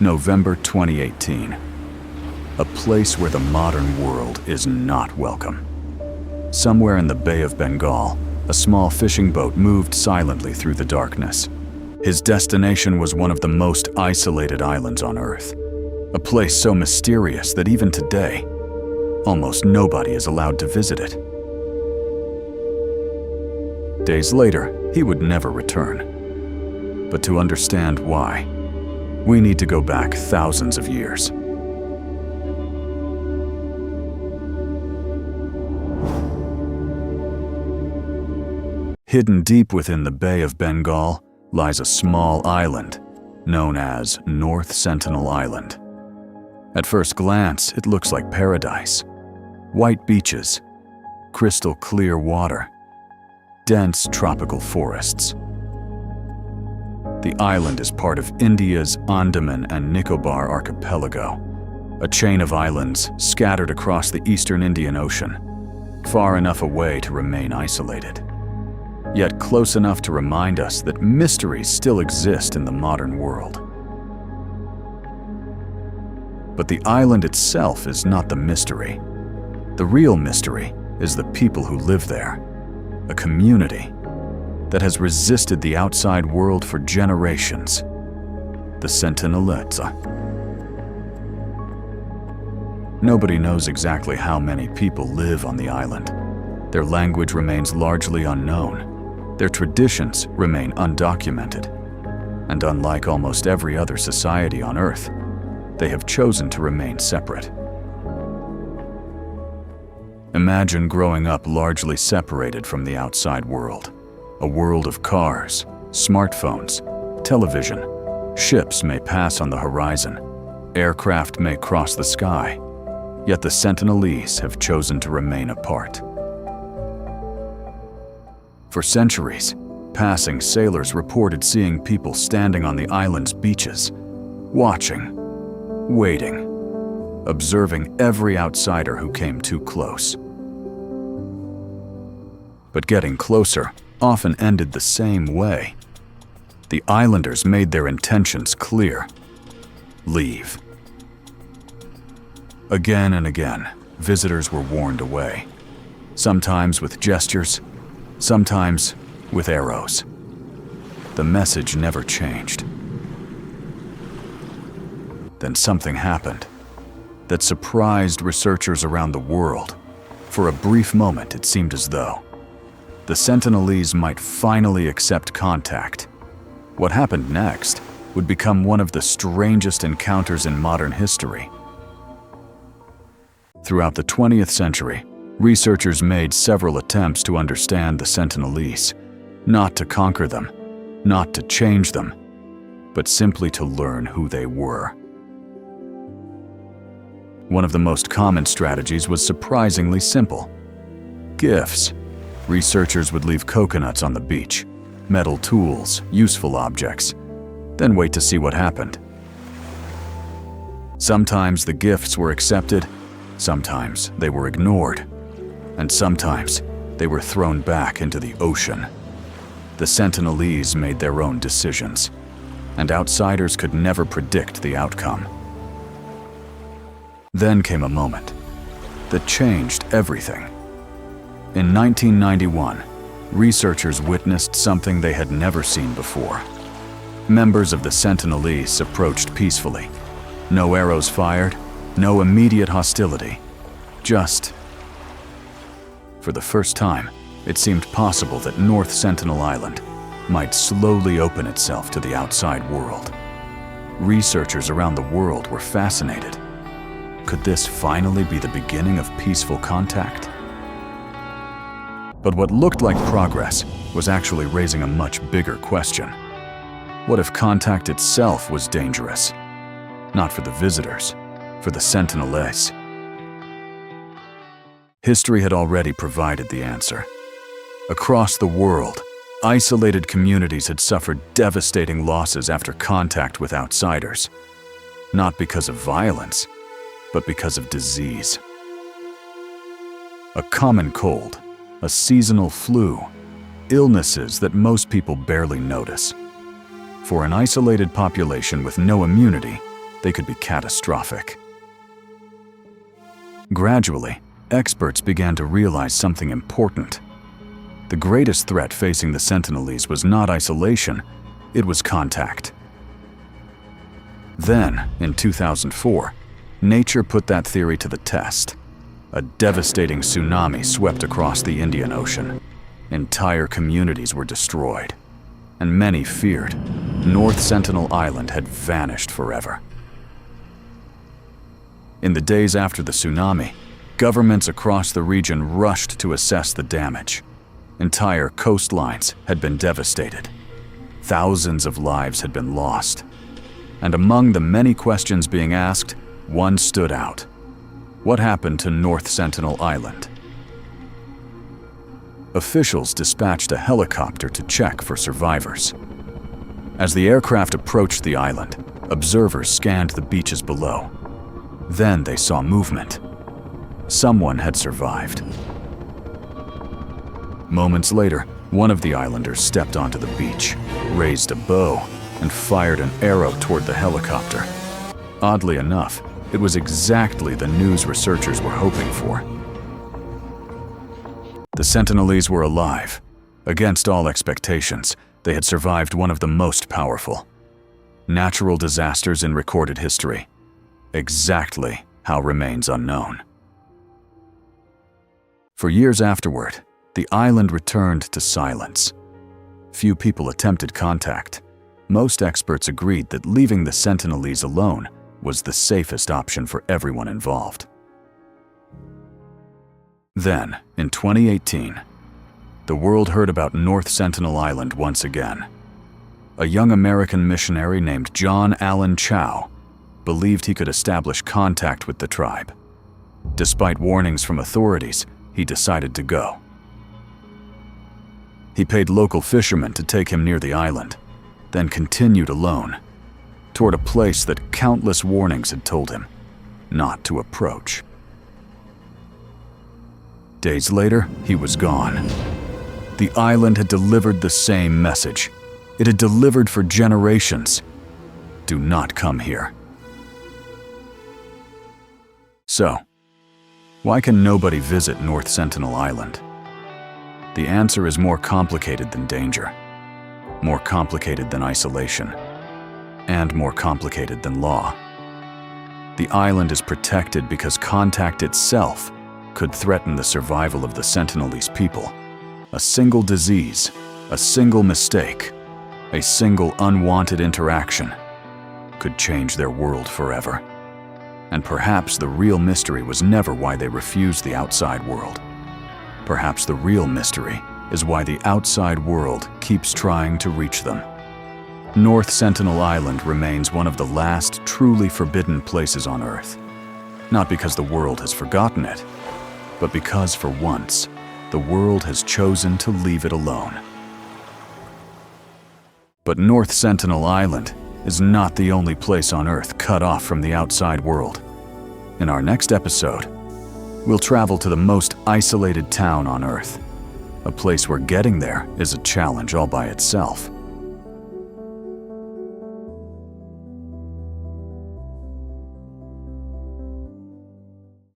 November 2018. A place where the modern world is not welcome. Somewhere in the Bay of Bengal, a small fishing boat moved silently through the darkness. His destination was one of the most isolated islands on Earth. A place so mysterious that even today, almost nobody is allowed to visit it. Days later, he would never return. But to understand why, we need to go back thousands of years. Hidden deep within the Bay of Bengal lies a small island known as North Sentinel Island. At first glance, it looks like paradise. White beaches, crystal clear water, dense tropical forests. The island is part of India's Andaman and Nicobar archipelago, a chain of islands scattered across the eastern Indian Ocean, far enough away to remain isolated, yet close enough to remind us that mysteries still exist in the modern world. But the island itself is not the mystery. The real mystery is the people who live there, a community that has resisted the outside world for generations, the Sentinelese. Nobody knows exactly how many people live on the island. Their language remains largely unknown. Their traditions remain undocumented. And unlike almost every other society on Earth, they have chosen to remain separate. Imagine growing up largely separated from the outside world. A world of cars, smartphones, television. Ships may pass on the horizon. Aircraft may cross the sky. Yet the Sentinelese have chosen to remain apart. For centuries, passing sailors reported seeing people standing on the island's beaches, watching, waiting, observing every outsider who came too close. But getting closer often ended the same way. The islanders made their intentions clear: leave. Again and again, visitors were warned away, sometimes with gestures, sometimes with arrows. The message never changed. Then something happened that surprised researchers around the world. For a brief moment, it seemed as though the Sentinelese might finally accept contact. What happened next would become one of the strangest encounters in modern history. Throughout the 20th century, researchers made several attempts to understand the Sentinelese, not to conquer them, not to change them, but simply to learn who they were. One of the most common strategies was surprisingly simple: gifts. Researchers would leave coconuts on the beach, metal tools, useful objects, then wait to see what happened. Sometimes the gifts were accepted, sometimes they were ignored, and sometimes they were thrown back into the ocean. The Sentinelese made their own decisions, and outsiders could never predict the outcome. Then came a moment that changed everything. In 1991, researchers witnessed something they had never seen before. Members of the Sentinelese approached peacefully. No arrows fired, no immediate hostility. Just, for the first time, it seemed possible that North Sentinel Island might slowly open itself to the outside world. Researchers around the world were fascinated. Could this finally be the beginning of peaceful contact? But what looked like progress was actually raising a much bigger question. What if contact itself was dangerous? Not for the visitors, for the Sentinelese. History had already provided the answer. Across the world, isolated communities had suffered devastating losses after contact with outsiders. Not because of violence, but because of disease. A common cold, a seasonal flu, illnesses that most people barely notice. For an isolated population with no immunity, they could be catastrophic. Gradually, experts began to realize something important. The greatest threat facing the Sentinelese was not isolation, it was contact. Then, in 2004, nature put that theory to the test. A devastating tsunami swept across the Indian Ocean. Entire communities were destroyed, and many feared North Sentinel Island had vanished forever. In the days after the tsunami, governments across the region rushed to assess the damage. Entire coastlines had been devastated. Thousands of lives had been lost. And among the many questions being asked, one stood out. What happened to North Sentinel Island? Officials dispatched a helicopter to check for survivors. As the aircraft approached the island, observers scanned the beaches below. Then they saw movement. Someone had survived. Moments later, one of the islanders stepped onto the beach, raised a bow, and fired an arrow toward the helicopter. Oddly enough, it was exactly the news researchers were hoping for. The Sentinelese were alive. Against all expectations, they had survived one of the most powerful natural disasters in recorded history. Exactly how remains unknown. For years afterward, the island returned to silence. Few people attempted contact. Most experts agreed that leaving the Sentinelese alone was the safest option for everyone involved. Then, in 2018, the world heard about North Sentinel Island once again. A young American missionary named John Allen Chau believed he could establish contact with the tribe. Despite warnings from authorities, he decided to go. He paid local fishermen to take him near the island, then continued alone, toward a place that countless warnings had told him not to approach. Days later, he was gone. The island had delivered the same message. It had delivered for generations. Do not come here. So, why can nobody visit North Sentinel Island? The answer is more complicated than danger, more complicated than isolation, and more complicated than law. The island is protected because contact itself could threaten the survival of the Sentinelese people. A single disease, a single mistake, a single unwanted interaction could change their world forever. And perhaps the real mystery was never why they refused the outside world. Perhaps the real mystery is why the outside world keeps trying to reach them. North Sentinel Island remains one of the last truly forbidden places on Earth. Not because the world has forgotten it, but because for once, the world has chosen to leave it alone. But North Sentinel Island is not the only place on Earth cut off from the outside world. In our next episode, we'll travel to the most isolated town on Earth, a place where getting there is a challenge all by itself.